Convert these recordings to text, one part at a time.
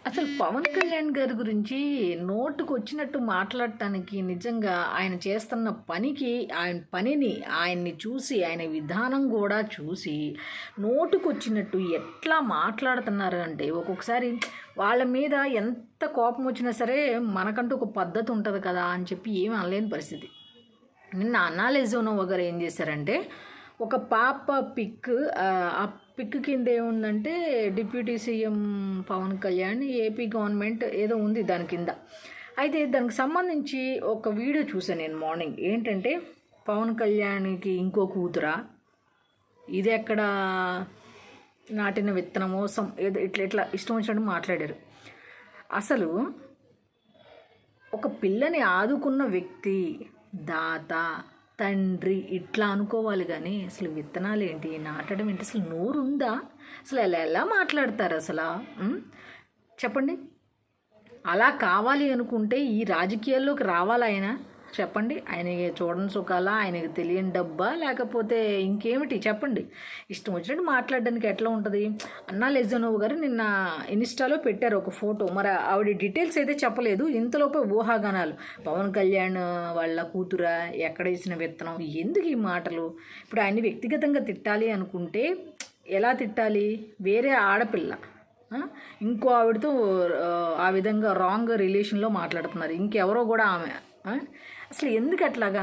అసలు పవన్ కళ్యాణ్ గారి గురించి నోటుకు వచ్చినట్టు మాట్లాడటానికి నిజంగా ఆయన చేస్తున్న పనికి ఆయన పనిని ఆయన్ని చూసి ఆయన విధానం కూడా చూసి నోటుకు వచ్చినట్టు ఎట్లా మాట్లాడుతున్నారు అంటే ఒక్కొక్కసారి వాళ్ళ మీద ఎంత కోపం వచ్చినా సరే మనకంటూ ఒక పద్ధతి ఉంటుంది కదా అని చెప్పి ఏమీ అనలేని పరిస్థితి. నిన్న అన్నాలెజోనో వగరు ఏం చేశారంటే ఒక పాప పిక్, ఆ పిక్ కింద ఏముందంటే deputy CM Pawan Kalyan AP government ఏదో ఉంది దాని కింద. అయితే దానికి సంబంధించి ఒక వీడియో చూసాను నేను మార్నింగ్. ఏంటంటే పవన్ కళ్యాణ్కి ఇంకో కూతురా, ఇది ఎక్కడ నాటిన విత్తనమో ఏదో ఇట్లా ఇష్టం వచ్చినట్టు మాట్లాడారు. అసలు ఒక పిల్లని ఆదుకున్న వ్యక్తి, దాత, తండ్రి ఇట్లా అనుకోవాలి కానీ అసలు విత్తనాలు ఏంటి, నాటడం ఏంటి, అసలు నోరు ఉందా? అసలు ఎలా మాట్లాడతారు అసలు? చెప్పండి. అలా కావాలి అనుకుంటే ఈ రాజకీయాల్లోకి రావాలి ఆయన? చెప్పండి. ఆయనకి చూడని సుఖాలా, ఆయనకి తెలియని డబ్బా, లేకపోతే ఇంకేమిటి చెప్పండి. ఇష్టం వచ్చినట్టు మాట్లాడడానికి ఎట్లా ఉంటుంది? అన్నాలెజోనో గారు నిన్న ఇన్స్టాలో పెట్టారు ఒక ఫోటో. మరి ఆవిడ డీటెయిల్స్ అయితే చెప్పలేదు. ఇంతలోపే ఊహాగానాలు. పవన్ కళ్యాణ్ వాళ్ళ కూతురా, ఎక్కడ వేసిన విత్తనం, ఎందుకు ఈ మాటలు? ఇప్పుడు ఆయన్ని వ్యక్తిగతంగా తిట్టాలి అనుకుంటే ఎలా తిట్టాలి? వేరే ఆడపిల్ల ఇంకో ఆవిడతో ఆ విధంగా రాంగ్ రిలేషన్లో మాట్లాడుతున్నారు, ఇంకెవరో కూడా ఆమె. అసలు ఎందుకు అట్లాగా?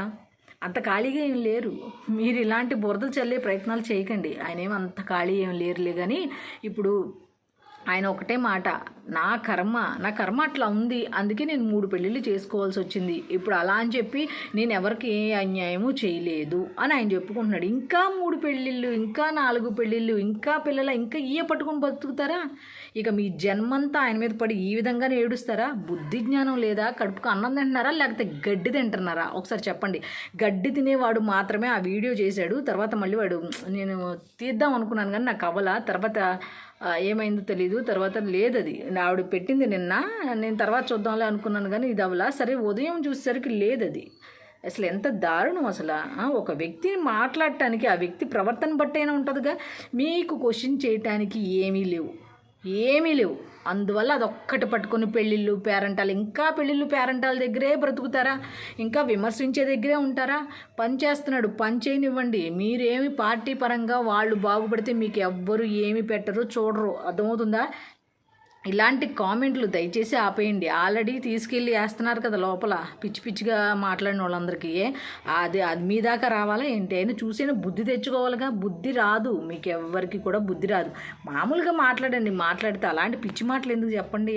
అంత ఖాళీగా ఏం లేరు. మీరు ఇలాంటి బురదలు చల్లే ప్రయత్నాలు చేయకండి. ఆయన ఏమి అంత ఖాళీ ఏం లేరులే. కానీ ఇప్పుడు ఆయన ఒకటే మాట, నా కర్మ అట్లా ఉంది, అందుకే నేను 3 పెళ్ళిళ్ళు చేసుకోవాల్సి వచ్చింది. ఇప్పుడు అలా అని చెప్పి నేను ఎవరికి ఏ అన్యాయము చేయలేదు అని ఆయన చెప్పుకుంటున్నాడు. ఇంకా 3 పెళ్ళిళ్ళు, ఇంకా 4 పెళ్ళిళ్ళు, ఇంకా పిల్లల, ఇంకా పట్టుకొని బతుకుతారా? ఇక మీ జన్మంతా ఆయన మీద పడి ఈ విధంగానే ఏడుస్తారా? బుద్ధి జ్ఞానం లేదా? కడుపుకు అన్నం తింటున్నారా లేకపోతే గడ్డి తింటున్నారా? ఒకసారి చెప్పండి. గడ్డి తినేవాడు మాత్రమే ఆ వీడియో చేశాడు. తర్వాత మళ్ళీ వాడు నేను తీద్దాం అనుకున్నాను కానీ నాకు అవ్వలా. తర్వాత ఏమైందో తెలీదు. తర్వాత లేదు, అది ఆవిడ పెట్టింది నిన్న, నేను తర్వాత చూద్దాంలే అనుకున్నాను కానీ ఇది అవ్వలా. సరే ఉదయం చూసేసరికి లేదు. అది అసలు ఎంత దారుణం అసలు. ఒక వ్యక్తిని మాట్లాడటానికి ఆ వ్యక్తి ప్రవర్తన బట్టైనా ఉంటుందిగా. మీకు క్వశ్చన్ చేయటానికి ఏమీ లేవు. అందువల్ల అదొక్కటి పట్టుకొని పెళ్ళిళ్ళు, పేరెంటాలు, ఇంకా పెళ్ళిళ్ళు పేరెంటాల దగ్గరే బ్రతుకుతారా? ఇంకా విమర్శించే దగ్గరే ఉంటారా? పని చేస్తున్నాడు, పని చేయనివ్వండి. మీరేమి పార్టీ పరంగా వాళ్ళు బాగుపడితే మీకు ఎవ్వరు ఏమి పెట్టరు, చూడరు. అర్థమవుతుందా? ఇలాంటి కామెంట్లు దయచేసి ఆపేయండి. ఆల్రెడీ తీసుకెళ్ళి వేస్తున్నారు కదా లోపల పిచ్చిగా మాట్లాడిన వాళ్ళందరికీ. అది మీ దాకా రావాలా ఏంటి? అయినా చూసైనా బుద్ధి తెచ్చుకోవాలిగా. బుద్ధి రాదు, మీకు ఎవ్వరికి కూడా బుద్ధి రాదు. మామూలుగా మాట్లాడండి. మాట్లాడితే అలాంటి పిచ్చి మాటలు ఎందుకు చెప్పండి?